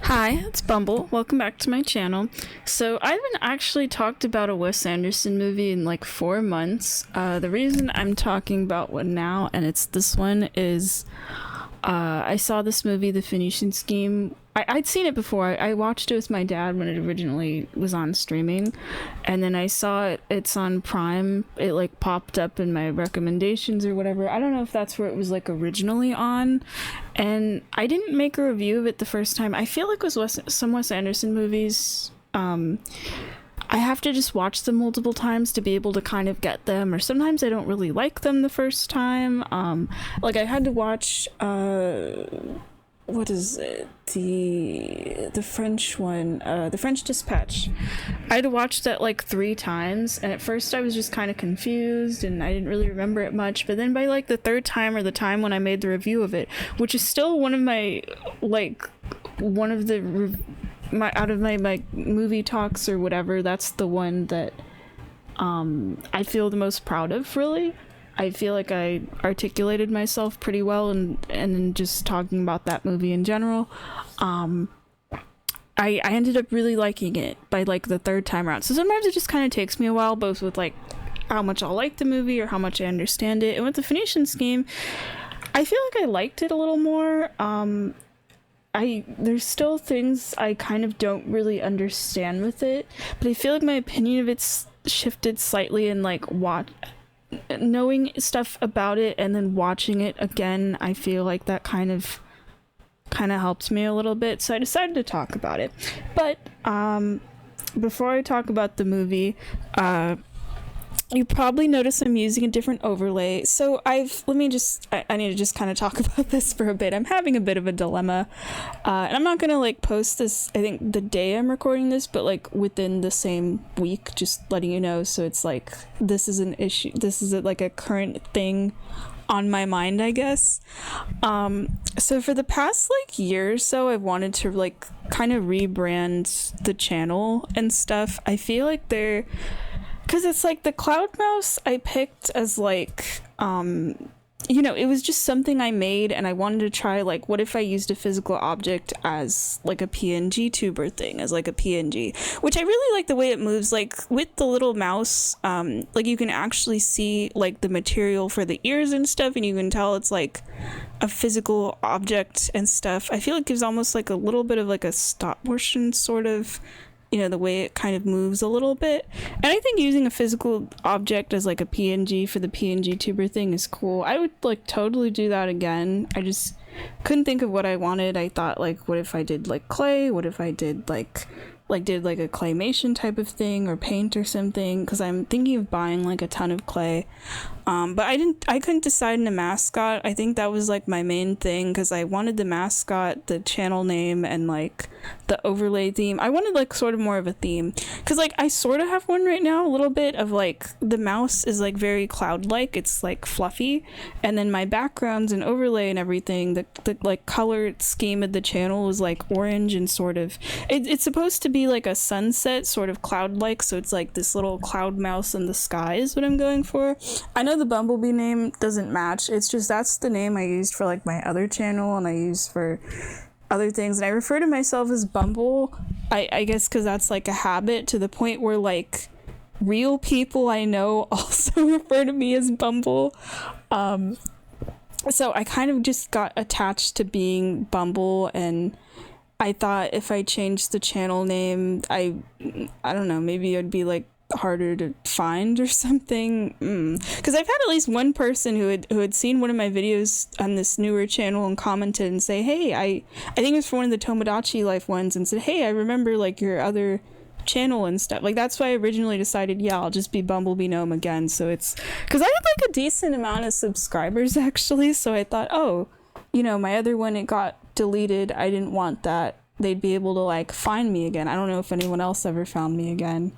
Hi, it's Bumble. Welcome back to my channel. So, I haven't actually talked about a Wes Anderson movie in like 4 months. The reason I'm talking about one now, and it's this one, is I saw this movie, The Phoenician Scheme. I'd seen it before. I watched it with my dad when it originally was on streaming, and then I saw it's on Prime. It like popped up in my recommendations or whatever. I don't know if that's where it was like originally on, and I didn't make a review of it the first time. I feel like with some Wes Anderson movies, I have to just watch them multiple times to be able to kind of get them, or sometimes I don't really like them the first time. Like I had to watch what is it, the French one, the French Dispatch. I had to watch that like 3 times, and at first I was just kind of confused and I didn't really remember it much, but then by like the third time, or the time when I made the review of it, which is still one of my out of my movie talks or whatever, that's the one that I feel the most proud of, really. I feel like I articulated myself pretty well, and just talking about that movie in general. I ended up really liking it by like the third time around. So sometimes it just kind of takes me a while, both with like how much I'll like the movie or how much I understand it. And with the Phoenician Scheme, I feel like I liked it a little more. There's still things I kind of don't really understand with it, but I feel like my opinion of it's shifted slightly, and like knowing stuff about it and then watching it again, I feel like that kind of helps me a little bit, so I decided to talk about it. But before I talk about the movie, you probably notice I'm using a different overlay. So I need to just kind of talk about this for a bit. I'm having a bit of a dilemma, and I'm not gonna like post this, I think, the day I'm recording this, but like within the same week, just letting you know. So it's like, this is an issue, this is like a current thing on my mind, I guess. So for the past like year or so, I've wanted to like kind of rebrand the channel and stuff. I feel like because it's like the cloud mouse I picked as like, it was just something I made, and I wanted to try like, what if I used a physical object as like a PNG tuber thing, as like a PNG, which I really like the way it moves, like with the little mouse. Like you can actually see like the material for the ears and stuff, and you can tell it's like a physical object and stuff. I feel it gives almost like a little bit of like a stop motion sort of, the way it kind of moves a little bit. And I think using a physical object as like a PNG for the PNG tuber thing is cool. I would like totally do that again. I just couldn't think of what I wanted. I thought like, what if I did like clay? What if I did like a claymation type of thing, or paint or something? Because I'm thinking of buying like a ton of clay. But I couldn't decide on a mascot. I think that was like my main thing, because I wanted the mascot, the channel name, and like the overlay theme. I wanted like sort of more of a theme, because like I sort of have one right now, a little bit of like, the mouse is like very cloud-like, it's like fluffy, and then my backgrounds and overlay and everything, the like color scheme of the channel is like orange, and sort of it's supposed to be like a sunset sort of cloud-like, so it's like this little cloud mouse in the sky is what I'm going for. I know the Bumblebee name doesn't match, it's just that's the name I used for like my other channel, and I use for other things, and I refer to myself as Bumble, I guess because that's like a habit, to the point where like real people I know also refer to me as Bumble. So I kind of just got attached to being Bumble, and I thought if I changed the channel name, I don't know, maybe it'd be like harder to find or something, because I've had at least one person who had seen one of my videos on this newer channel and commented and say, hey, I think it was for one of the Tomodachi Life ones, and said, hey, I remember like your other channel and stuff. Like that's why I originally decided, yeah, I'll just be Bumblebee Gnome again. So it's because I had like a decent amount of subscribers actually, so I thought, oh, my other one, it got deleted, I didn't want that they'd be able to like find me again. I don't know if anyone else ever found me again.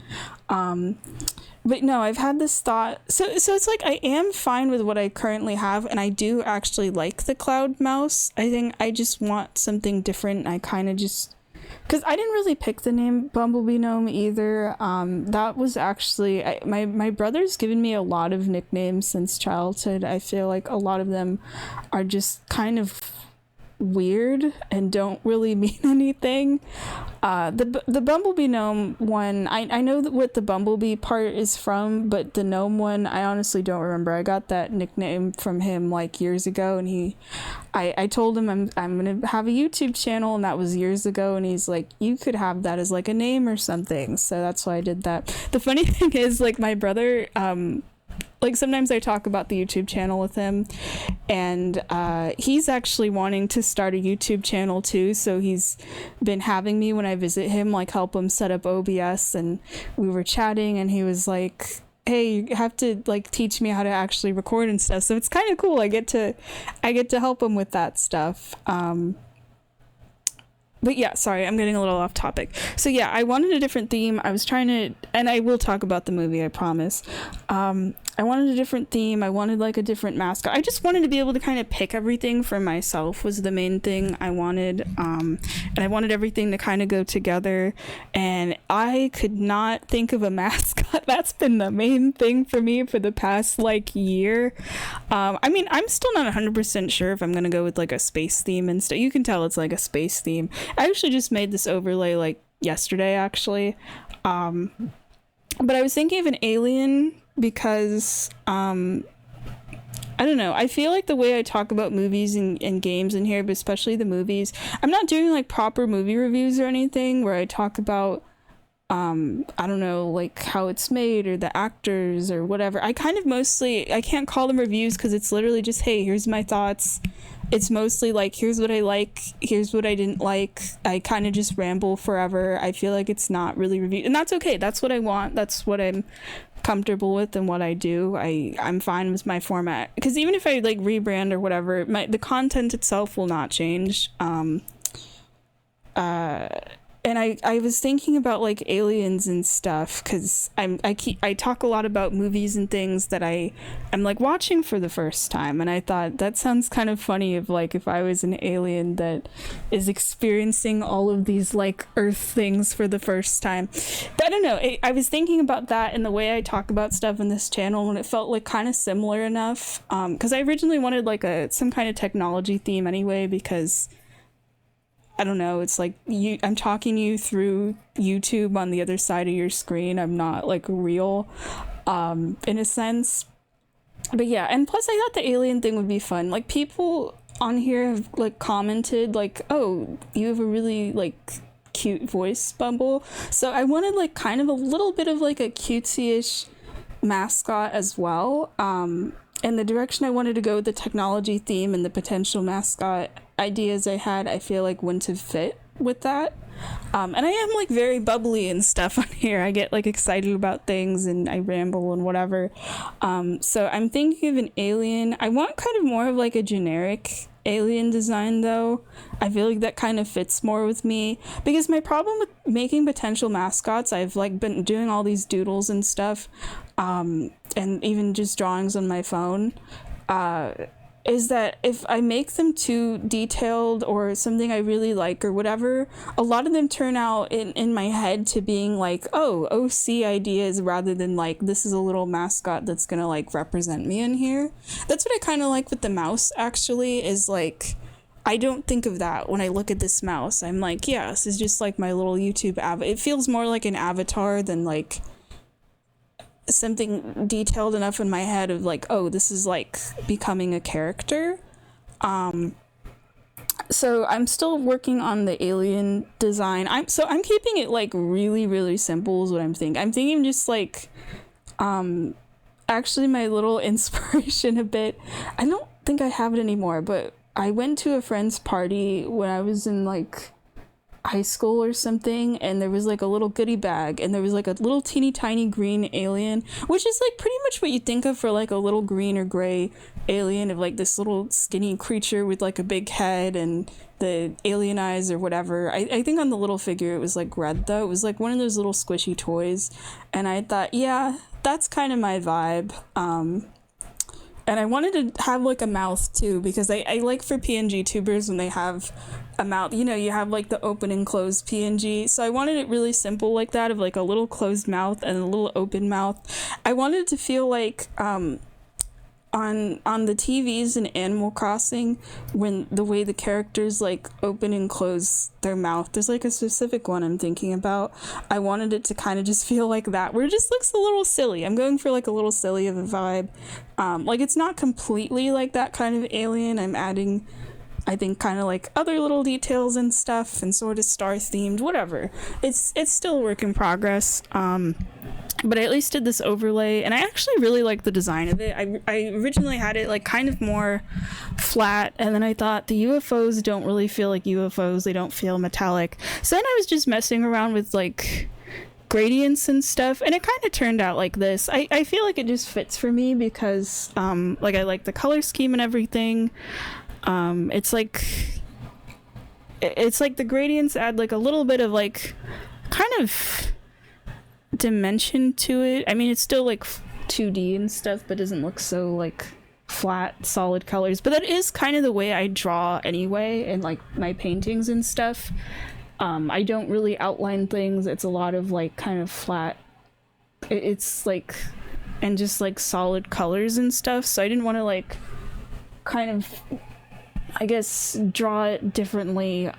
But no, I've had this thought. So it's like, I am fine with what I currently have, and I do actually like the cloud mouse. I think I just want something different. I kind of just, because I didn't really pick the name Bumblebee Gnome either. That was actually, my brother's given me a lot of nicknames since childhood. I feel like a lot of them are just kind of weird and don't really mean anything. The Bumblebee gnome one, I know what the Bumblebee part is from, but the gnome one, I honestly don't remember. I got that nickname from him like years ago, and I told him I'm gonna have a YouTube channel, and that was years ago, and he's like, you could have that as like a name or something. So that's why I did that. The funny thing is, like, my brother, like, sometimes I talk about the YouTube channel with him, and he's actually wanting to start a YouTube channel too, so he's been having me when I visit him, like, help him set up OBS, and we were chatting, and he was like, hey, you have to, like, teach me how to actually record and stuff. So it's kind of cool. I get to help him with that stuff. But yeah, sorry, I'm getting a little off topic. So yeah, I wanted a different theme. I was trying to, and I will talk about the movie, I promise. I wanted a different theme. I wanted like a different mascot. I just wanted to be able to kind of pick everything for myself was the main thing I wanted. And I wanted everything to kind of go together. And I could not think of a mascot. That's been the main thing for me for the past like year. I mean, I'm still not 100% sure if I'm going to go with like a space theme and stuff. You can tell it's like a space theme. I actually just made this overlay like yesterday, actually. But I was thinking of an alien because I don't know, I feel like the way I talk about movies and games in here, but especially the movies, I'm not doing like proper movie reviews or anything where I talk about I don't know, like how it's made or the actors or whatever. I kind of mostly, I can't call them reviews because it's literally just, hey, here's my thoughts. It's mostly like, here's what I like, here's what I didn't like. I kind of just ramble forever. I feel like it's not really reviewed, and that's okay. That's what I want. That's what I'm comfortable with and what I do. I'm fine with my format, because even if I like rebrand or whatever, the content itself will not change. And I was thinking about like aliens and stuff, because I talk a lot about movies and things that I'm like watching for the first time, and I thought that sounds kind of funny of like if I was an alien that is experiencing all of these like Earth things for the first time. But I don't know, I was thinking about that and the way I talk about stuff in this channel, and it felt like kind of similar enough, because I originally wanted like some kind of technology theme anyway, because I don't know, it's like I'm talking to you through YouTube on the other side of your screen. I'm not like real, in a sense. But yeah, and plus I thought the alien thing would be fun. Like, people on here have like commented like, oh, you have a really like cute voice, Bumble. So I wanted like kind of a little bit of like a cutesy-ish mascot as well. And the direction I wanted to go with the technology theme and the potential mascot ideas I had, I feel like wouldn't have fit with that. And I am like very bubbly and stuff on here. I get like excited about things and I ramble and whatever. So I'm thinking of an alien. I want kind of more of like a generic alien design though. I feel like that kind of fits more with me, because my problem with making potential mascots, I've like been doing all these doodles and stuff, and even just drawings on my phone, is that if I make them too detailed or something I really like or whatever, a lot of them turn out in my head to being like, oh, OC ideas, rather than like, this is a little mascot that's gonna like represent me in here. That's what I kind of like with the mouse, actually, is like, I don't think of that when I look at this mouse. I'm like, yeah, this is just like my little YouTube it feels more like an avatar than like something detailed enough in my head of like, oh, this is like becoming a character. So I'm still working on the alien design. I'm keeping it like really, really simple is what I'm thinking. I'm thinking just like, actually my little inspiration a bit, I don't think I have it anymore, but I went to a friend's party when I was in like high school or something, and there was like a little goodie bag, and there was like a little teeny tiny green alien, which is like pretty much what you think of for like a little green or gray alien, of like this little skinny creature with like a big head and the alien eyes or whatever. I think on the little figure it was like red though. It was like one of those little squishy toys, and I thought, yeah, that's kind of my vibe. And I wanted to have like a mouth too, because I like for PNG tubers when they have a mouth, you know, you have like the open and closed PNG. So I wanted it really simple like that, of like a little closed mouth and a little open mouth. I wanted it to feel like on the TVs in Animal Crossing, when the way the characters like open and close their mouth, there's like a specific one I'm thinking about. I wanted it to kind of just feel like that, where it just looks a little silly. I'm going for like a little silly of a vibe. Like it's not completely like that kind of alien. I'm adding, I think, kind of like other little details and stuff, and sort of star themed, whatever. It's still a work in progress. But I at least did this overlay, and I actually really like the design of it. I originally had it like kind of more flat, and then I thought the UFOs don't really feel like UFOs. They don't feel metallic. So then I was just messing around with like gradients and stuff, and it kind of turned out like this. I feel like it just fits for me because like I like the color scheme and everything. It's like the gradients add like a little bit of like kind of dimension to it. I mean, it's still like 2D and stuff, but doesn't look so like flat solid colors. But that is kind of the way I draw anyway, and like my paintings and stuff. I don't really outline things. It's a lot of like kind of flat, it's like, and just like solid colors and stuff. So I didn't want to like kind of, I guess, draw it differently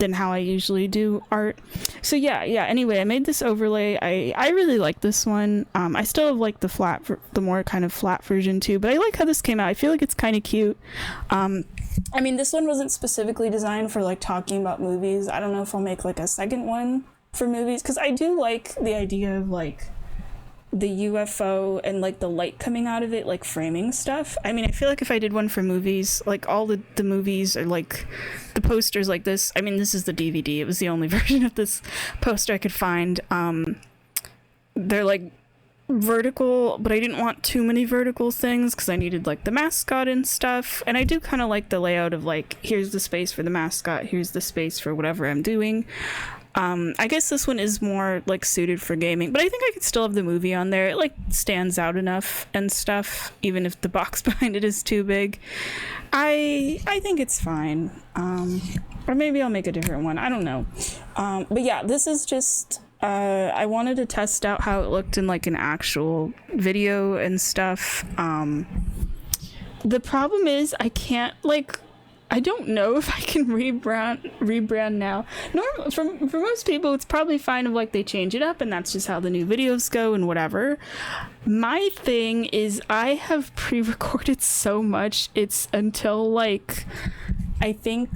than how I usually do art. So yeah, anyway, I made this overlay. I really like this one. I still have like the more kind of flat version too, but I like how this came out. I feel like it's kind of cute. I mean, this one wasn't specifically designed for like talking about movies. I don't know if I'll make like a second one for movies, because I do like the idea of like the UFO and like the light coming out of it, like framing stuff. I mean, I feel like if I did one for movies, like all the movies are like the posters like this. I mean, this is the DVD. It was the only version of this poster I could find. They're like vertical, but I didn't want too many vertical things because I needed like the mascot and stuff. And I do kind of like the layout of like, here's the space for the mascot, here's the space for whatever I'm doing. I guess this one is more like suited for gaming, but I think I could still have the movie on there. It like stands out enough and stuff, even if the box behind it is too big. I think it's fine. Or maybe I'll make a different one. I don't know. But yeah, this is just, I wanted to test out how it looked in like an actual video and stuff. The problem is I can't like, I don't know if I can rebrand now. For most people, it's probably fine if like they change it up and that's just how the new videos go and whatever. My thing is I have pre-recorded so much. It's until like, I think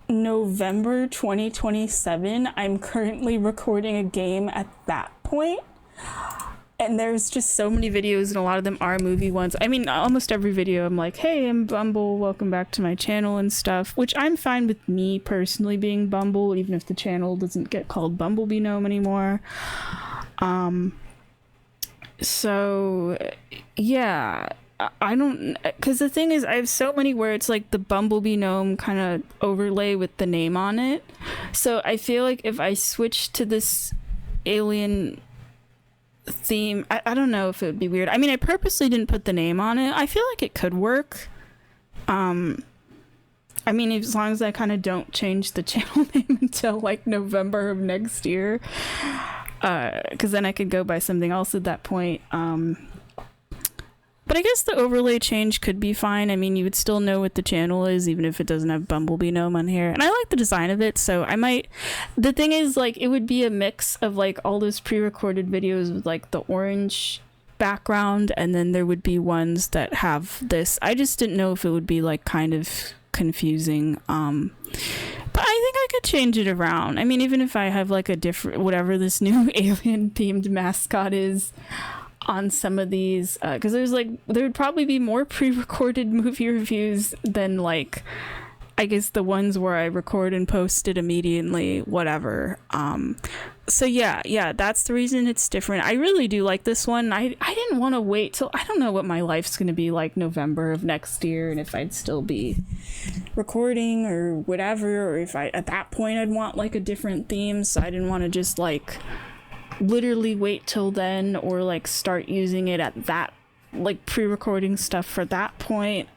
November 2027. I'm currently recording a game at that point. And there's just so many videos, and a lot of them are movie ones. I mean, almost every video I'm like, hey, I'm Bumble, welcome back to my channel and stuff, which I'm fine with me personally being Bumble, even if the channel doesn't get called Bumblebee Gnome anymore. So, yeah, I don't, because the thing is, I have so many where it's like the Bumblebee Gnome kind of overlay with the name on it. So I feel like if I switch to this alien theme, I don't know if it would be weird. I mean, I purposely didn't put the name on it. I feel like it could work. I mean, as long as I kind of don't change the channel name until like November of next year, because then I could go by something else at that point. But I guess the overlay change could be fine. I mean, you would still know what the channel is, even if it doesn't have Bumblebee Gnome on here. And I like the design of it, so I might... The thing is, like, it would be a mix of, like, all those pre-recorded videos with, like, the orange background, and then there would be ones that have this. I just didn't know if it would be, like, kind of confusing. But I think I could change it around. I mean, even if I have, like, a different... Whatever this new alien-themed mascot is on some of these, because there would probably be more pre-recorded movie reviews than like, I guess, the ones where I record and post it immediately, whatever. So yeah, that's the reason it's different. I really do like this one. I didn't want to wait till, I don't know what my life's going to be like November of next year, and if I'd still be recording or whatever, or if at that point I'd want like a different theme, so I didn't want to just like literally wait till then, or like start using it at that, like pre-recording stuff for that point.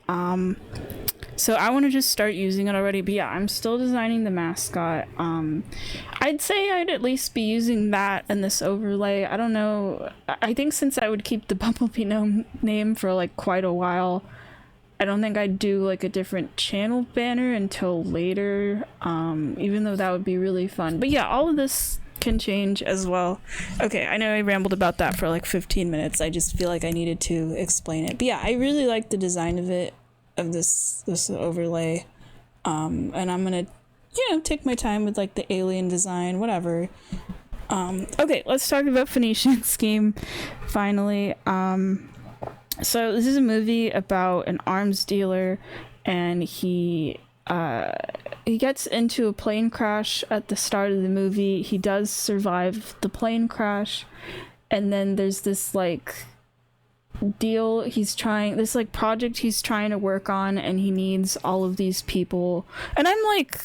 So I want to just start using it already. But yeah, I'm still designing the mascot. I'd say I'd at least be using that and this overlay. I don't know. I think since I would keep the Bumblebee name for like quite a while, I don't think I'd do like a different channel banner until later, even though that would be really fun. But yeah, all of this can change as well. Okay, I know I rambled about that for like 15 minutes. I just feel like I needed to explain it. But yeah, I really like the design of it, of this overlay. And I'm gonna, take my time with like the alien design, whatever. Okay, let's talk about Phoenician Scheme, finally. So this is a movie about an arms dealer, and he gets into a plane crash at the start of the movie. He does survive the plane crash, and then there's this like project he's trying to work on, and he needs all of these people. And I'm like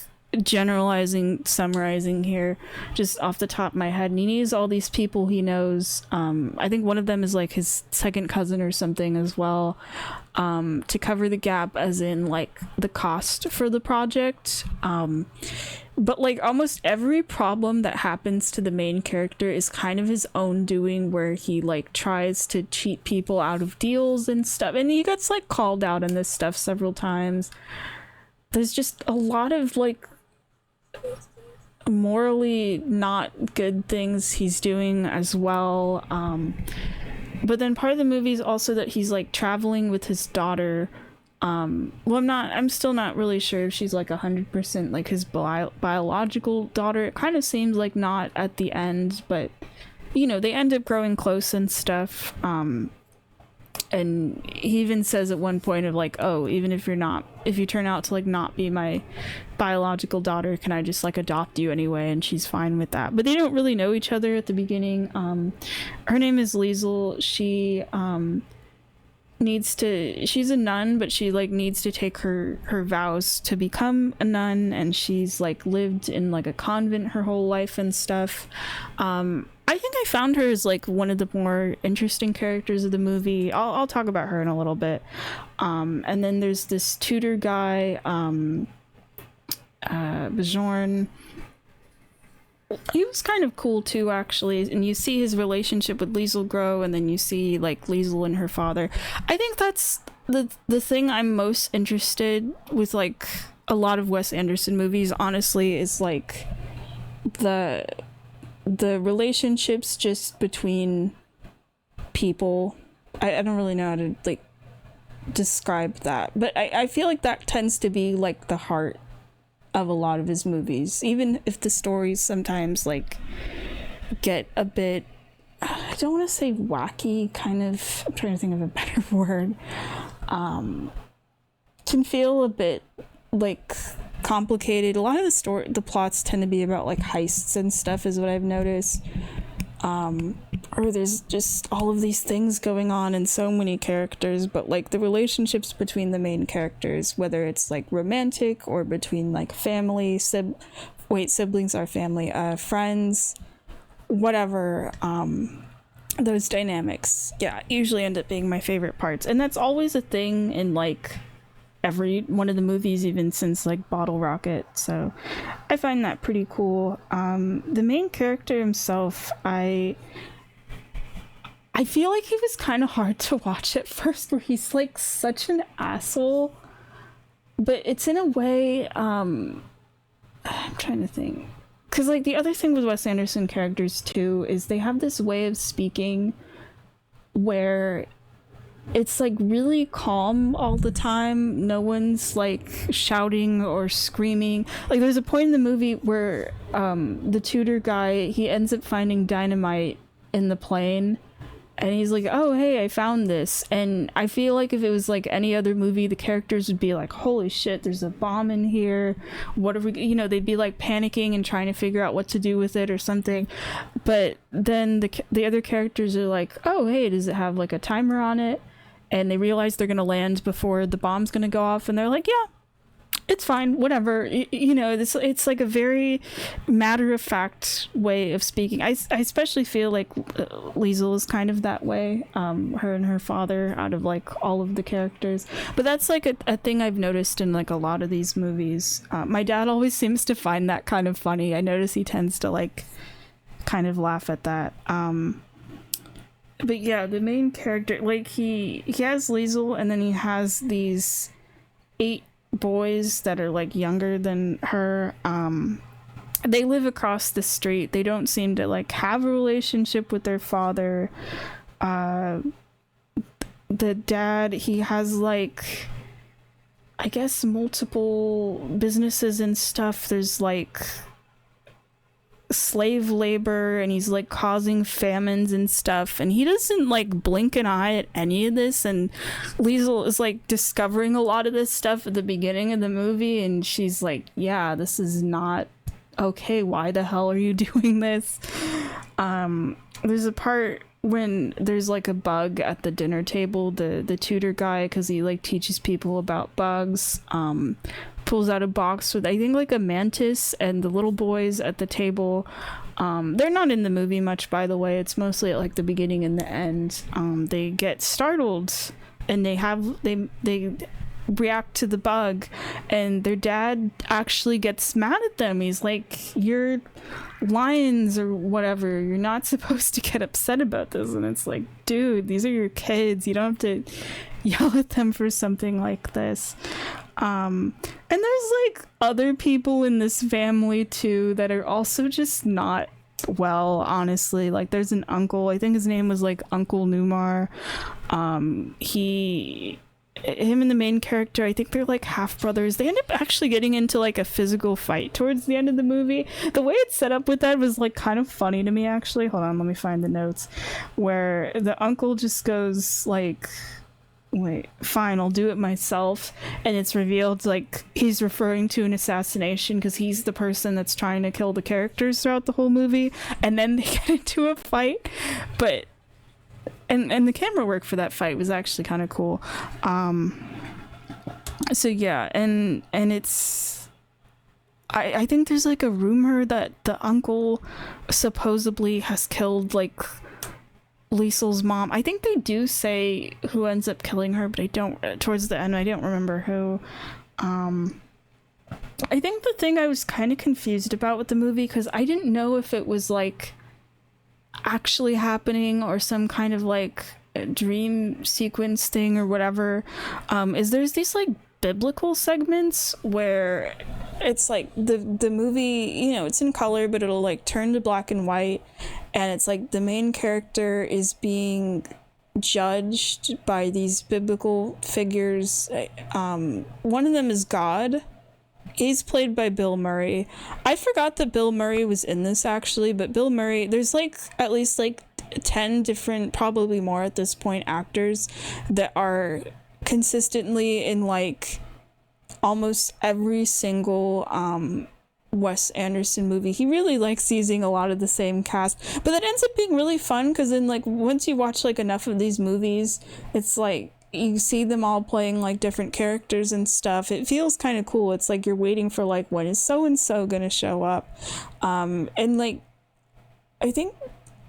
summarizing here just off the top of my head, and he needs all these people he knows. I think one of them is like his second cousin or something as well, to cover the gap, as in like the cost for the project. But like almost every problem that happens to the main character is kind of his own doing, where he like tries to cheat people out of deals and stuff, and he gets like called out on this stuff several times. There's just a lot of like morally not good things he's doing as well. But then part of the movie is also that he's like traveling with his daughter. I'm still not really sure if she's like 100% like his biological daughter. It kind of seems like not at the end, but they end up growing close and stuff. And he even says at one point of like, oh, even if you turn out to like not be my biological daughter, can I just like adopt you anyway? And she's fine with that. But they don't really know each other at the beginning. Her name is Liesel. She's a nun, but she like needs to take her vows to become a nun, and she's like lived in like a convent her whole life and stuff. I think I found her as like one of the more interesting characters of the movie. I'll talk about her in a little bit. And then there's this tutor guy, Bjorn. He was kind of cool too, actually, and you see his relationship with Liesel grow, and then you see like Liesel and her father. I think that's the thing I'm most interested with like a lot of Wes Anderson movies, honestly, is like the relationships just between people. I don't really know how to like describe that, but I feel like that tends to be like the heart of a lot of his movies, even if the stories sometimes like get a bit, I don't want to say wacky, kind of, I'm trying to think of a better word, can feel a bit like complicated. A lot of the plots tend to be about like heists and stuff, is what I've noticed. Or there's just all of these things going on and so many characters, but like the relationships between the main characters, whether it's like romantic or between like family, siblings are family, friends, whatever, those dynamics, usually end up being my favorite parts. And that's always a thing in like every one of the movies, even since like Bottle Rocket, so I find that pretty cool. The main character himself, I feel like he was kind of hard to watch at first, where he's like such an asshole, but it's in a way, I'm trying to think, because like the other thing with Wes Anderson characters too is they have this way of speaking where it's like really calm all the time. No one's like shouting or screaming. Like there's a point in the movie where the tutor guy, he ends up finding dynamite in the plane, and he's like, oh hey, I found this. And I feel like if it was like any other movie, the characters would be like, holy shit, there's a bomb in here, what are we, they'd be like panicking and trying to figure out what to do with it or something. But then the other characters are like, oh hey, does it have like a timer on it? And they realize they're gonna land before the bomb's gonna go off, and they're like, yeah, It's fine, whatever. You know, it's like a very matter-of-fact way of speaking. I especially feel like Liesel is kind of that way, her and her father, out of like all of the characters. But that's like a thing I've noticed in like a lot of these movies. My dad always seems to find that kind of funny. I notice he tends to like kind of laugh at that. But yeah, the main character, like he has Liesel, and then he has these 8 boys that are like younger than her. They live across the street. They don't seem to like have a relationship with their father. The dad, he has like, I guess, multiple businesses and stuff. There's like slave labor, and he's like causing famines and stuff, and he doesn't like blink an eye at any of this. And Liesel is like discovering a lot of this stuff at the beginning of the movie, and she's like, yeah, this is not okay, why the hell are you doing this? There's a part when there's like a bug at the dinner table. The tutor guy, because he like teaches people about bugs, pulls out a box with, I think, like a mantis, and the little boys at the table, they're not in the movie much, by the way. It's mostly at like the beginning and the end. They get startled, and they react to the bug, and their dad actually gets mad at them. He's like, you're lions or whatever, you're not supposed to get upset about this. And it's like, dude, these are your kids, you don't have to yell at them for something like this. And there's like other people in this family too that are also just not well, honestly. Like there's an uncle, I think his name was like Uncle Numar. Him and the main character, I think they're like half brothers. They end up actually getting into like a physical fight towards the end of the movie. The way it's set up with that was like kind of funny to me, actually. Hold on, let me find the notes. Where the uncle just goes like, wait, fine, I'll do it myself. And it's revealed like he's referring to an assassination because he's the person that's trying to kill the characters throughout the whole movie. And then they get into a fight. But and the camera work for that fight was actually kind of cool. So yeah, and it's, I think there's like a rumor that the uncle supposedly has killed like Liesel's mom. I think they do say who ends up killing her, but I don't, towards the end, I don't remember who. I think the thing I was kind of confused about with the movie, because I didn't know if it was like actually happening or some kind of like dream sequence thing or whatever, is there's these like biblical segments where it's like the movie, you know, it's in color, but it'll like turn to black and white, and it's like the main character is being judged by these biblical figures. One of them is God. He's played by Bill Murray. I forgot that Bill Murray was in this, actually, but Bill Murray, there's like at least like 10 different, probably more at this point, actors that are consistently in like almost every single Wes Anderson movie. He really likes using a lot of the same cast, but that ends up being really fun because then like once you watch like enough of these movies, it's like you see them all playing like different characters and stuff. It feels kind of cool. It's like you're waiting for like, when is so and so gonna show up? And like I think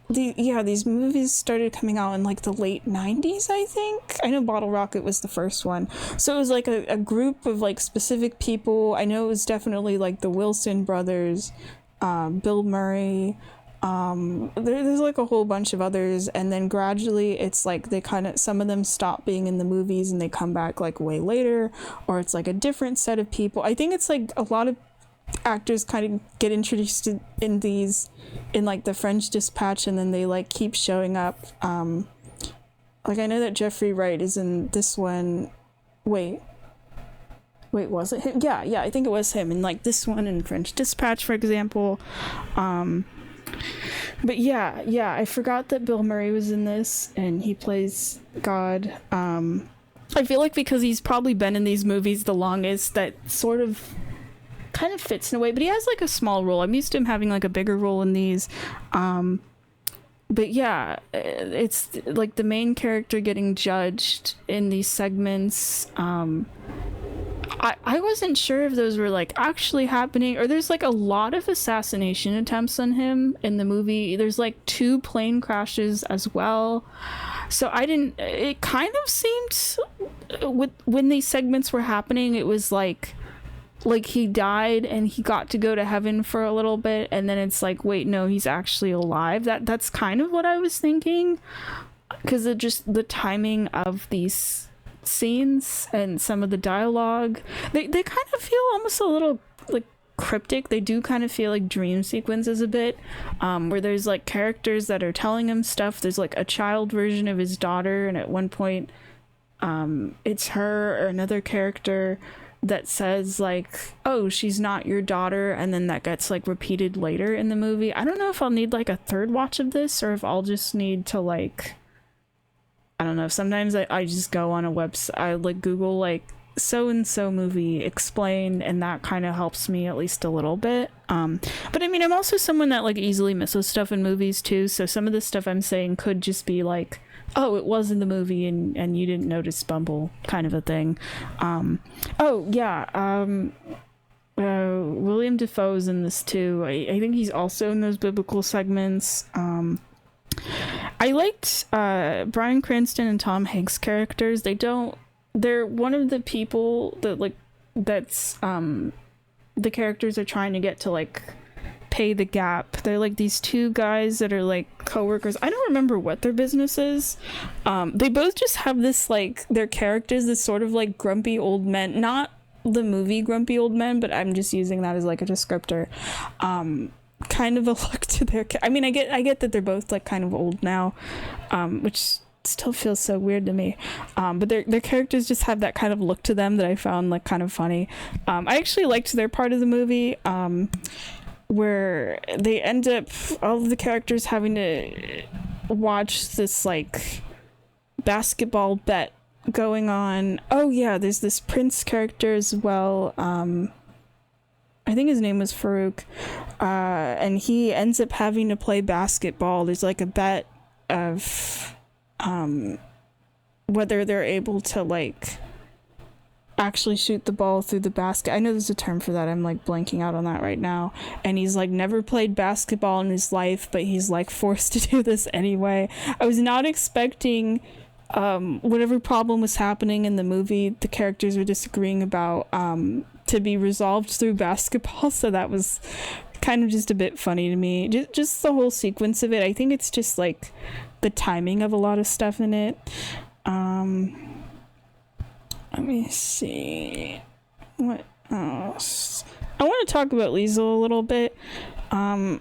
these movies started coming out in like the late 90s, I think. I know Bottle Rocket was the first one, so it was like a group of like specific people. I know it was definitely like the Wilson brothers, Bill Murray, there's like a whole bunch of others, and then gradually it's like they kind of, some of them stop being in the movies and they come back like way later, or it's like a different set of people. I think it's like a lot of actors kind of get introduced in these, in like the French Dispatch, and then they like keep showing up. Like I know that Jeffrey Wright is in this one. Wait, was it him? Yeah, I think it was him in like this one in French Dispatch, for example. But yeah, I forgot that Bill Murray was in this, and he plays God. I feel like because he's probably been in these movies the longest, that sort of kind of fits in a way, but he has like a small role. I'm used to him having like a bigger role in these. But yeah, it's like the main character getting judged in these segments. I wasn't sure if those were like actually happening, or there's like a lot of assassination attempts on him in the movie. There's like 2 plane crashes as well. So I didn't, it kind of seemed with when these segments were happening, it was like he died and he got to go to heaven for a little bit, and then it's like, wait, no, he's actually alive. That's kind of what I was thinking, because of just the timing of these scenes and some of the dialogue. They kind of feel almost a little like cryptic. They do kind of feel like dream sequences a bit, where there's like characters that are telling him stuff. There's like a child version of his daughter, and at one point it's her or another character that says like, oh, she's not your daughter, and then that gets like repeated later in the movie. I don't know if I'll need like a third watch of this, or if I'll just need to like, I don't know, sometimes I just go on a website, I like Google like so and so movie explained, and that kind of helps me at least a little bit. But I mean, I'm also someone that like easily misses stuff in movies too, so some of the stuff I'm saying could just be like, oh, it was in the movie and you didn't notice Bumble, kind of a thing. William Dafoe's in this too. I think he's also in those biblical segments. I liked Bryan Cranston and Tom Hanks' characters. They're one of the people that like, that's the characters are trying to get to like pay the gap. They're like these 2 guys that are like co-workers. I don't remember what their business is. They both just have this like, their characters, this sort of like grumpy old men, not the movie Grumpy Old Men, but I'm just using that as like a descriptor. Kind of a look to their, I mean, I get that they're both like kind of old now, which still feels so weird to me, but their characters just have that kind of look to them that I found like kind of funny. I actually liked their part of the movie, where they end up, all of the characters having to watch this like basketball bet going on. Oh yeah, there's this Prince character as well. I think his name was Farouk, and he ends up having to play basketball. There's like a bet of whether they're able to like actually shoot the ball through the basket. I know there's a term for that, I'm like blanking out on that right now. And he's like never played basketball in his life, but he's like forced to do this anyway. I was not expecting whatever problem was happening in the movie the characters were disagreeing about to be resolved through basketball, so that was kind of just a bit funny to me. Just the whole sequence of it. I think it's just like the timing of a lot of stuff in it. Let me see what else. I want to talk about Liesl a little bit. I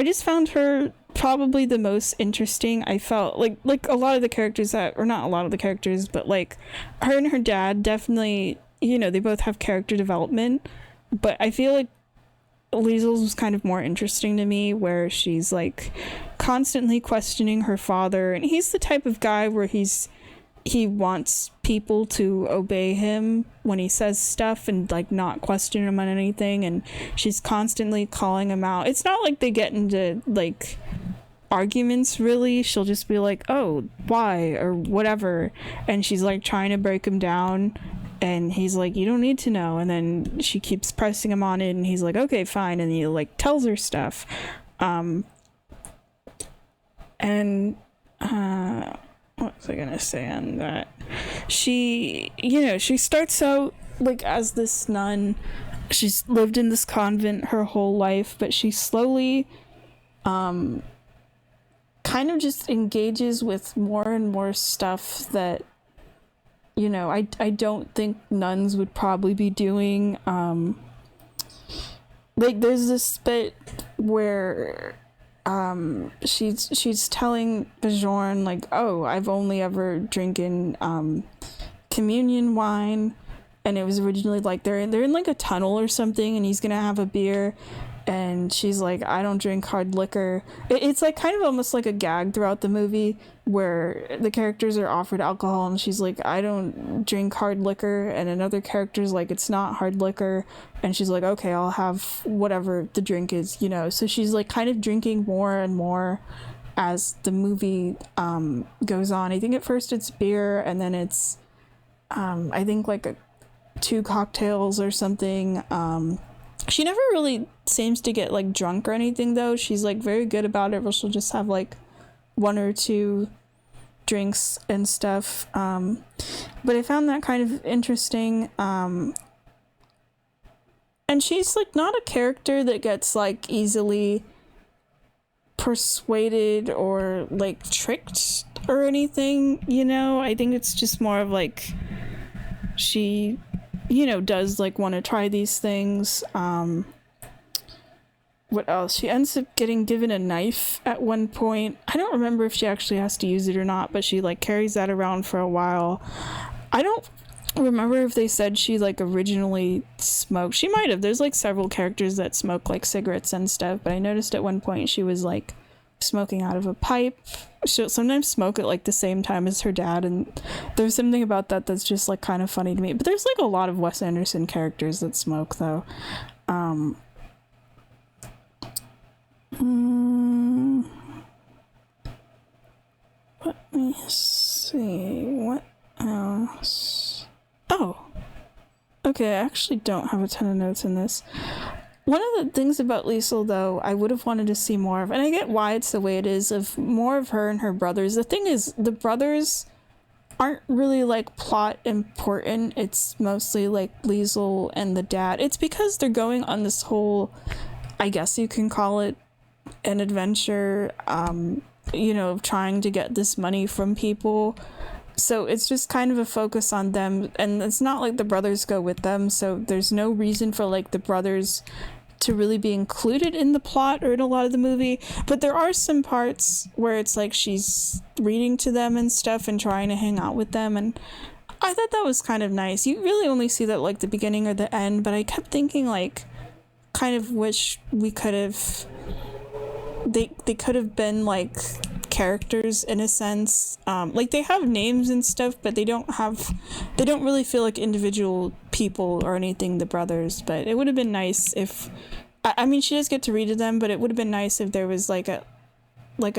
just found her probably the most interesting. I felt like a lot of the characters that, or not a lot of the characters, but like her and her dad definitely, you know, they both have character development, but I feel like Liesl's was kind of more interesting to me, where she's like constantly questioning her father, and he's the type of guy where he wants people to obey him when he says stuff and like not question him on anything, and she's constantly calling him out. It's not like they get into like arguments really. She'll just be like, oh, why, or whatever, and she's like trying to break him down, and he's like, you don't need to know, and then she keeps pressing him on it, and he's like, okay, fine, and he like tells her stuff. What was I gonna say on that? She, you know, she starts out like as this nun. She's lived in this convent her whole life, but she slowly kind of just engages with more and more stuff that, you know, I don't think nuns would probably be doing. Like there's this bit where she's telling Bjorn like, oh, I've only ever drinking communion wine, and it was originally like they're in like a tunnel or something, and he's gonna have a beer, and she's like, I don't drink hard liquor. It's like kind of almost like a gag throughout the movie, where the characters are offered alcohol and she's like, I don't drink hard liquor, and another character's like, it's not hard liquor, and she's like, okay, I'll have whatever the drink is, you know. So she's like kind of drinking more and more as the movie goes on. I think at first it's beer, and then it's I think like a 2 cocktails or something. She never really seems to get like drunk or anything though. She's like very good about it, but she'll just have like 1 or 2 drinks and stuff. But I found that kind of interesting. And she's like not a character that gets like easily persuaded or like tricked or anything, you know. I think it's just more of like she, you know, does like want to try these things. What else? She ends up getting given a knife at one point. I don't remember if she actually has to use it or not, but she like carries that around for a while. I don't remember if they said she like originally smoked. She might have. There's like several characters that smoke like cigarettes and stuff, but I noticed at one point she was like smoking out of a pipe. She'll sometimes smoke at like the same time as her dad, and there's something about that that's just like kind of funny to me. But there's like a lot of Wes Anderson characters that smoke though. Let me see what else. Oh, okay, I actually don't have a ton of notes in this. One of the things about Liesl, though, I would have wanted to see more of, and I get why it's the way it is, of more of her and her brothers. The thing is, the brothers aren't really, like, plot important. It's mostly, like, Liesl and the dad. It's because they're going on this whole, I guess you can call it, an adventure, you know, of trying to get this money from people. So it's just kind of a focus on them, and it's not like the brothers go with them, so there's no reason for like the brothers to really be included in the plot or in a lot of the movie. But there are some parts where it's like she's reading to them and stuff and trying to hang out with them, and I thought that was kind of nice. You really only see that like the beginning or the end, but I kept thinking like kind of wish we could have they could have been like characters in a sense. Like they have names and stuff, but they don't really feel like individual people or anything, the brothers. But it would have been nice if I mean she does get to read to them, but it would have been nice if there was like a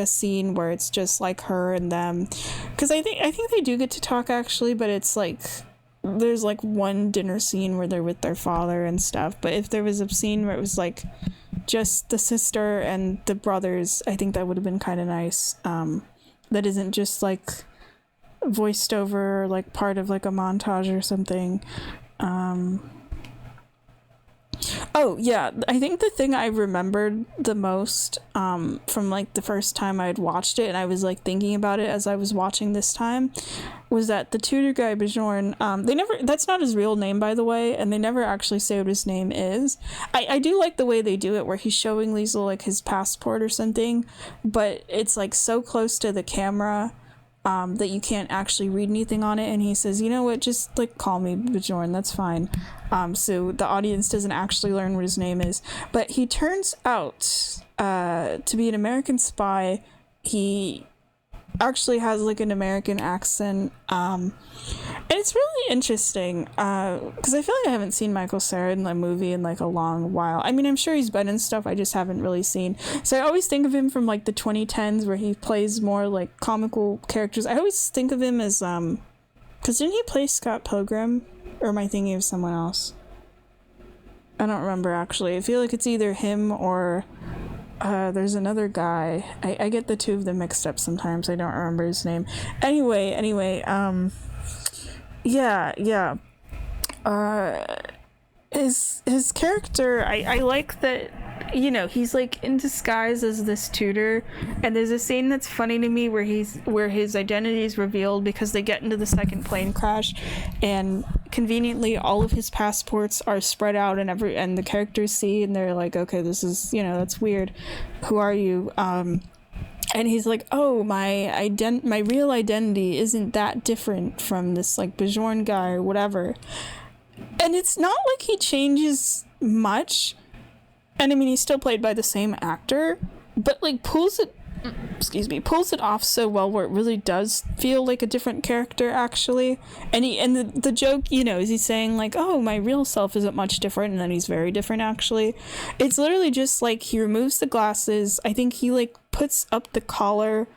scene where it's just like her and them, because I think they do get to talk actually, but it's like there's like one dinner scene where they're with their father and stuff. But if there was a scene where it was like just the sister and the brothers, I think that would have been kind of nice. That isn't just like voiced over, like part of like a montage or something. Oh yeah, I think the thing I remembered the most from like the first time I had watched it, and I was like thinking about it as I was watching this time, was that the tutor guy Bjorn, that's not his real name, by the way, and they never actually say what his name is. I do like the way they do it where he's showing Liesl like his passport or something, but it's like so close to the camera that you can't actually read anything on it, and he says, you know what, just like call me Bjorn, that's fine. So the audience doesn't actually learn what his name is, but he turns out to be an American spy. He actually has like an American accent, and it's really interesting because I feel like I haven't seen Michael Cera in a movie in like a long while. I mean, I'm sure he's been in stuff I just haven't really seen, so I always think of him from like the 2010s where he plays more like comical characters. I always think of him as because didn't he play Scott Pilgrim, or am I thinking of someone else? I don't remember actually. I feel like it's either him or there's another guy. I get the two of them mixed up sometimes. I don't remember his name. Anyway, yeah. His character, I like that, you know, he's like in disguise as this tutor, and there's a scene that's funny to me where his identity is revealed because they get into the second plane crash, and conveniently all of his passports are spread out, and the characters see, and they're like, okay, this is, you know, that's weird, who are you? And he's like, oh, my real identity isn't that different from this like Bjorn guy or whatever. And it's not like he changes much, and I mean he's still played by the same actor, but like pulls it off so well where it really does feel like a different character actually. And the joke, you know, is he's saying like, oh, my real self isn't much different, and then he's very different actually. It's literally just like he removes the glasses. I think he like puts up the collar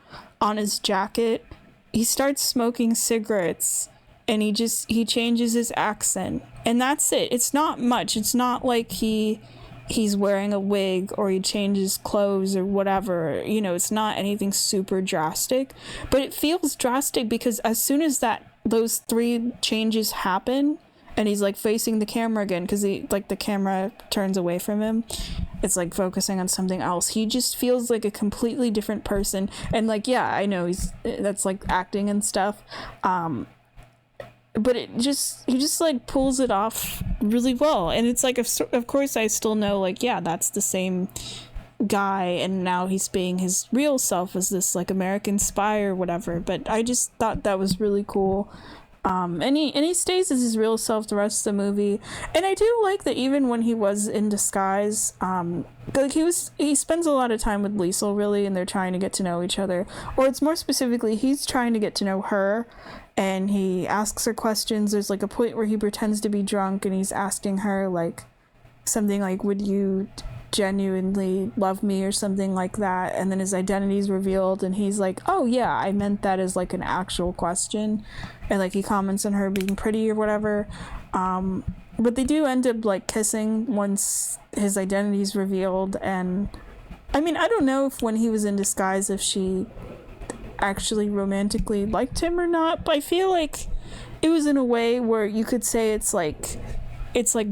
on his jacket. He starts smoking cigarettes, and he changes his accent, and that's it. It's not much. It's not like he's wearing a wig or he changes clothes or whatever. You know, it's not anything super drastic, but it feels drastic because as soon as those 3 changes happen and he's like facing the camera again, because the camera turns away from him, it's like focusing on something else, he just feels like a completely different person. And like, yeah, I know that's like acting and stuff, but he just like pulls it off really well. And it's like, of course I still know, like, yeah, that's the same guy, and now he's being his real self as this like American spy or whatever. But I just thought that was really cool. And he stays as his real self the rest of the movie. And I do like that even when he was in disguise, like he spends a lot of time with Liesel, really, and they're trying to get to know each other. Or it's more specifically, he's trying to get to know her, and he asks her questions. There's like a point where he pretends to be drunk and he's asking her like something like, would you genuinely love me, or something like that, and then his identity's revealed and he's like, oh yeah, I meant that as like an actual question, and like he comments on her being pretty or whatever. But they do end up like kissing once his identity's revealed. And I mean, I don't know if when he was in disguise if she actually romantically liked him or not, but I feel like it was in a way where you could say it's like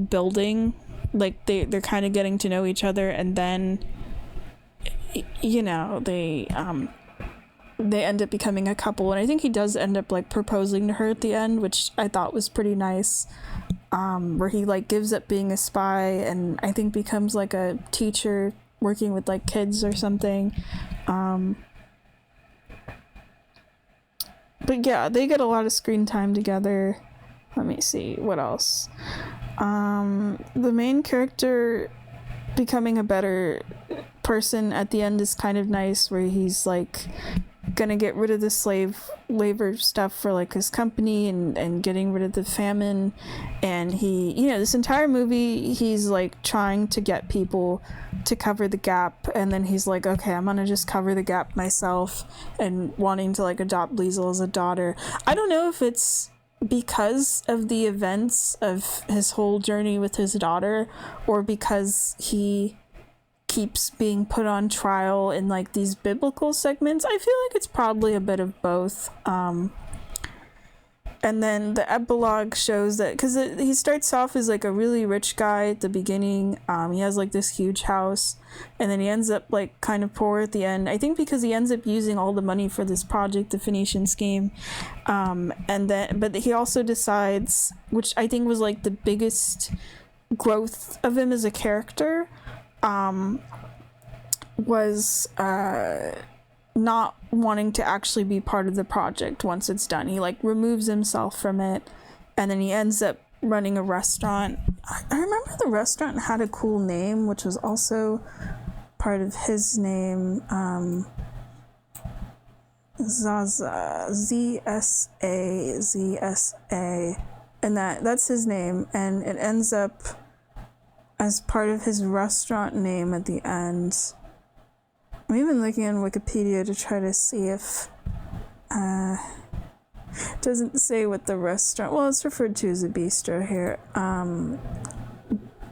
building, like they're kind of getting to know each other, and then, you know, they end up becoming a couple. And I think he does end up like proposing to her at the end, which I thought was pretty nice, where he like gives up being a spy and I think becomes like a teacher working with like kids or something. But yeah, they get a lot of screen time together. Let me see, what else? The main character becoming a better person at the end is kind of nice, where he's like gonna get rid of the slave labor stuff for like his company and getting rid of the famine. And he, you know, this entire movie he's like trying to get people to cover the gap, and then he's like, okay, I'm gonna just cover the gap myself, and wanting to like adopt Liesel as a daughter. I don't know if it's because of the events of his whole journey with his daughter, or because he keeps being put on trial in like these biblical segments. I feel like it's probably a bit of both. And then the epilogue shows that, because he starts off as like a really rich guy at the beginning. He has like this huge house, and then he ends up like kind of poor at the end, I think because he ends up using all the money for this project, the Phoenician scheme. But he also decides, which I think was like the biggest growth of him as a character, was not wanting to actually be part of the project once it's done. He like removes himself from it, and then he ends up running a restaurant. I remember the restaurant had a cool name, which was also part of his name. Zaza, ZSA, and that's his name, and it ends up as part of his restaurant name at the end. I'm even looking on Wikipedia to try to see if it doesn't say what the restaurant, well, it's referred to as a bistro here,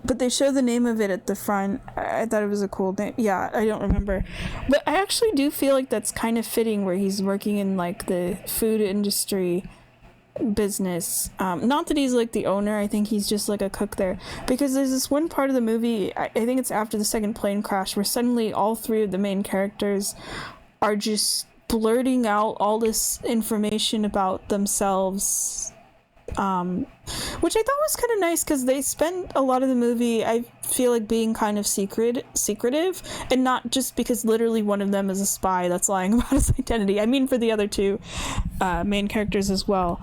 but they show the name of it at the front. I thought it was a cool name. Yeah, I don't remember, but I actually do feel like that's kind of fitting, where he's working in like the food industry business. Not that he's like the owner, I think he's just like a cook there, because there's this one part of the movie, I think it's after the second plane crash, where suddenly all 3 of the main characters are just blurting out all this information about themselves, which I thought was kind of nice, because they spend a lot of the movie, I feel like, being kind of secretive, and not just because literally one of them is a spy that's lying about his identity. I mean, for the other 2 main characters as well.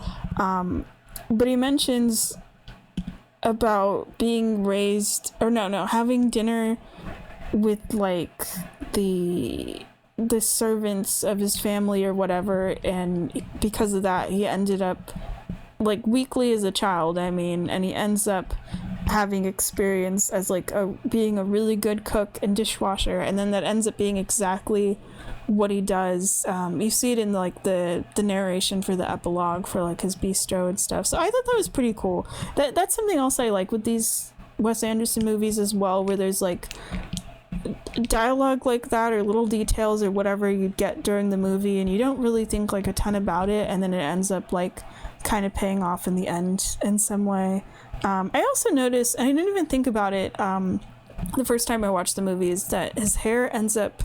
But he mentions about being raised, or having dinner with like the servants of his family or whatever, and because of that he ended up like weakly as a child, and he ends up having experience as like being a really good cook and dishwasher, and then that ends up being exactly what he does. You see it in like the narration for the epilogue for like his bistro and stuff. So I thought that was pretty cool. That's something else I like with these Wes Anderson movies as well, where there's like dialogue like that or little details or whatever you get during the movie and you don't really think like a ton about it, and then it ends up like kind of paying off in the end in some way. I also noticed, and I didn't even think about it the first time I watched the movie, is that his hair ends up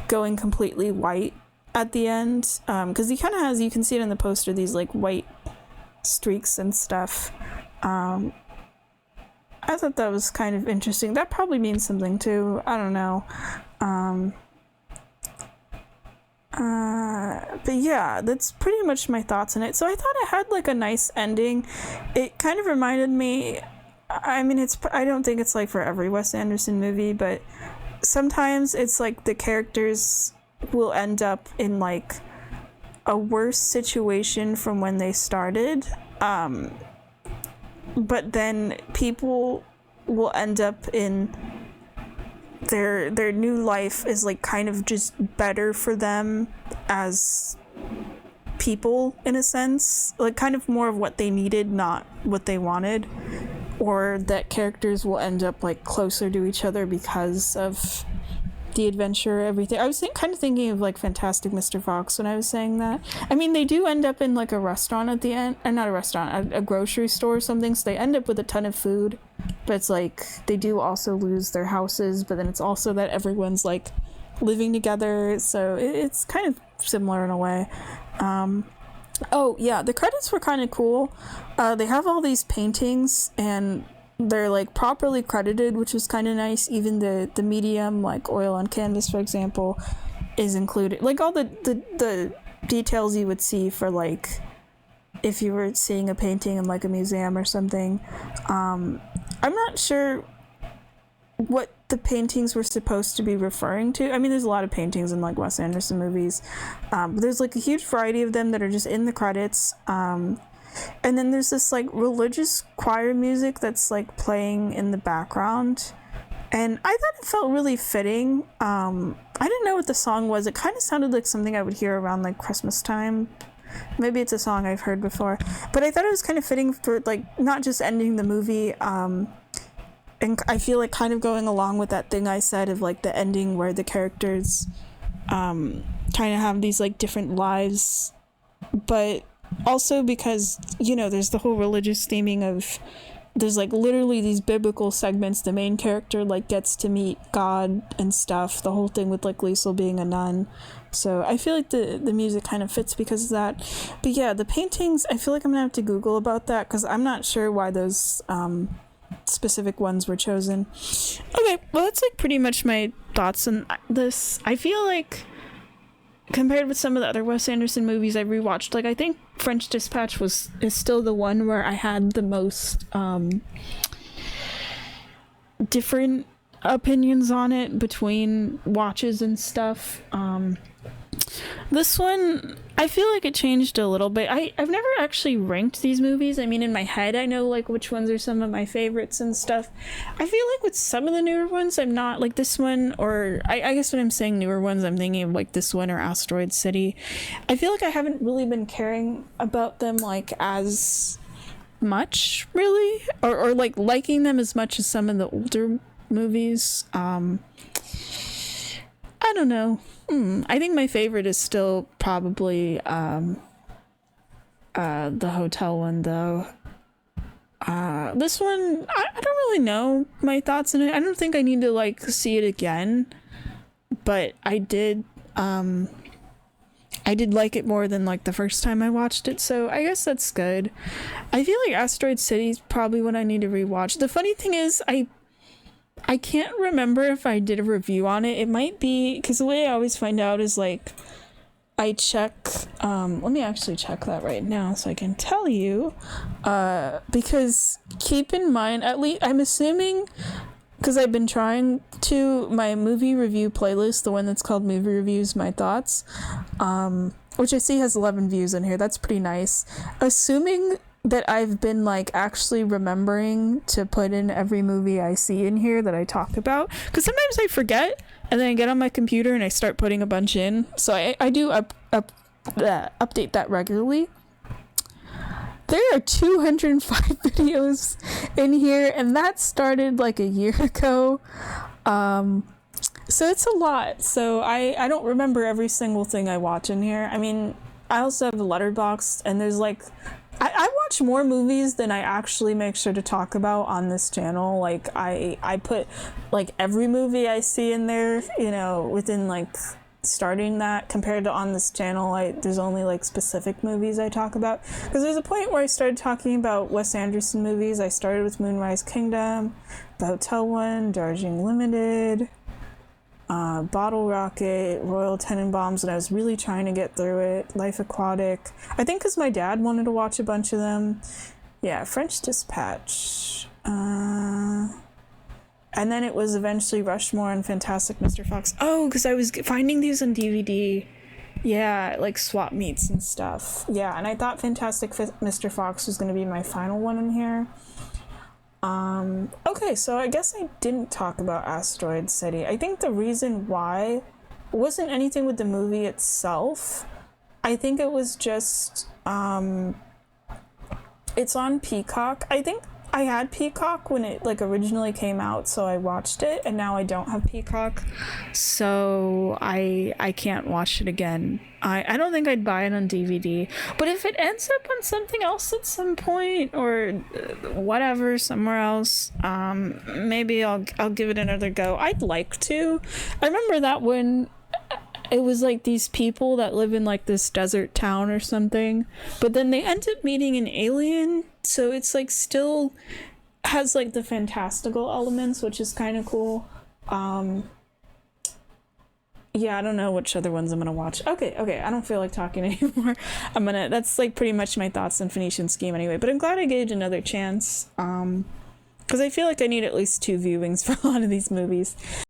going completely white at the end, because he kind of has, you can see it in the poster, these like white streaks and stuff. I thought that was kind of interesting. That probably means something too. I don't know. But yeah, that's pretty much my thoughts on it. So I thought it had like a nice ending. It kind of reminded me, I mean, I don't think it's like for every Wes Anderson movie, but sometimes it's like the characters will end up in like a worse situation from when they started. But then people will end up in their new life is like kind of just better for them as people, in a sense, like kind of more of what they needed, not what they wanted, or that characters will end up like closer to each other because of the adventure, everything. I was kind of thinking of like Fantastic Mr. Fox when I was saying that. I mean, they do end up in like a restaurant at the end, and not a restaurant, a grocery store or something, so they end up with a ton of food, but it's like they do also lose their houses, but then it's also that everyone's like living together, so it's kind of similar in a way. Oh yeah, the credits were kind of cool. They have all these paintings and they're like properly credited, which was kind of nice. Even the medium, like oil on canvas, for example, is included. Like all the details you would see for like if you were seeing a painting in like a museum or something. I'm not sure what the paintings were supposed to be referring to. I mean, there's a lot of paintings in like Wes Anderson movies, but there's like a huge variety of them that are just in the credits. And then there's this like religious choir music that's like playing in the background, and I thought it felt really fitting. I didn't know what the song was. It kind of sounded like something I would hear around like Christmas time. Maybe it's a song I've heard before, but I thought it was kind of fitting for like not just ending the movie, and I feel like kind of going along with that thing I said of like the ending where the characters kind of have these like different lives, but also because, you know, there's the whole religious theming of there's like literally these biblical segments. The main character like gets to meet God and stuff, the whole thing with like Liesl being a nun. So I feel like the music kind of fits because of that. But yeah, the paintings, I feel like I'm gonna have to Google about that because I'm not sure why those specific ones were chosen. Okay, well that's like pretty much my thoughts on this. I feel like compared with some of the other Wes Anderson movies I rewatched, like I think French Dispatch is still the one where I had the most different opinions on it between watches and stuff. This one, I feel like it changed a little bit. I've never actually ranked these movies. I mean, in my head, I know like which ones are some of my favorites and stuff. I feel like with some of the newer ones, I'm not like this one, or I guess when I'm saying newer ones, I'm thinking of like this one or Asteroid City. I feel like I haven't really been caring about them like as much, really, or like liking them as much as some of the older movies. I don't know. I think my favorite is still probably the hotel one, though. This one, I don't really know my thoughts on it. I don't think I need to like see it again, but I did like it more than like the first time I watched it, so I guess that's good. I feel like Asteroid City is probably what I need to rewatch. The funny thing is, I can't remember if I did a review on it. It might be, because the way I always find out is like I check, let me actually check that right now so I can tell you, because keep in mind, at least I'm assuming, because I've been trying to, my movie review playlist, the one that's called Movie Reviews My Thoughts, which I see has 11 views in here. That's pretty nice. Assuming that I've been like actually remembering to put in every movie I see in here that I talk about, because sometimes I forget and then I get on my computer and I start putting a bunch in, so I do update that regularly. There are 205 videos in here, and that started like a year ago. So it's a lot. So I don't remember every single thing I watch in here. I mean, I also have a letterbox, and there's like, I watch more movies than I actually make sure to talk about on this channel. Like I put like every movie I see in there, you know, within like starting that, compared to on this channel, there's only like specific movies I talk about, because there's a point where I started talking about Wes Anderson movies. I started with Moonrise Kingdom, The Hotel One, Darjeeling Limited, Bottle Rocket, Royal Tenenbaums, and I was really trying to get through it. Life Aquatic, I think because my dad wanted to watch a bunch of them. Yeah, French Dispatch, and then it was eventually Rushmore and Fantastic Mr. Fox. Oh, because I was finding these on DVD. Yeah, like swap meets and stuff. Yeah, and I thought Fantastic Mr. Fox was going to be my final one in here. Okay, so I guess I didn't talk about Asteroid City. I think the reason why wasn't anything with the movie itself. I think it was just, it's on Peacock. I think I had Peacock when it like originally came out, so I watched it, and now I don't have Peacock, so I can't watch it again. I don't think I'd buy it on DVD, but if it ends up on something else at some point, or whatever, somewhere else, maybe I'll give it another go. I'd like to. I remember that when it was like these people that live in like this desert town or something, but then they end up meeting an alien, so it's like still has like the fantastical elements, which is kind of cool. Yeah, I don't know which other ones I'm gonna watch. Okay, I don't feel like talking anymore. That's like pretty much my thoughts on Phoenician Scheme anyway, but I'm glad I gave it another chance, because I feel like I need at least 2 viewings for a lot of these movies.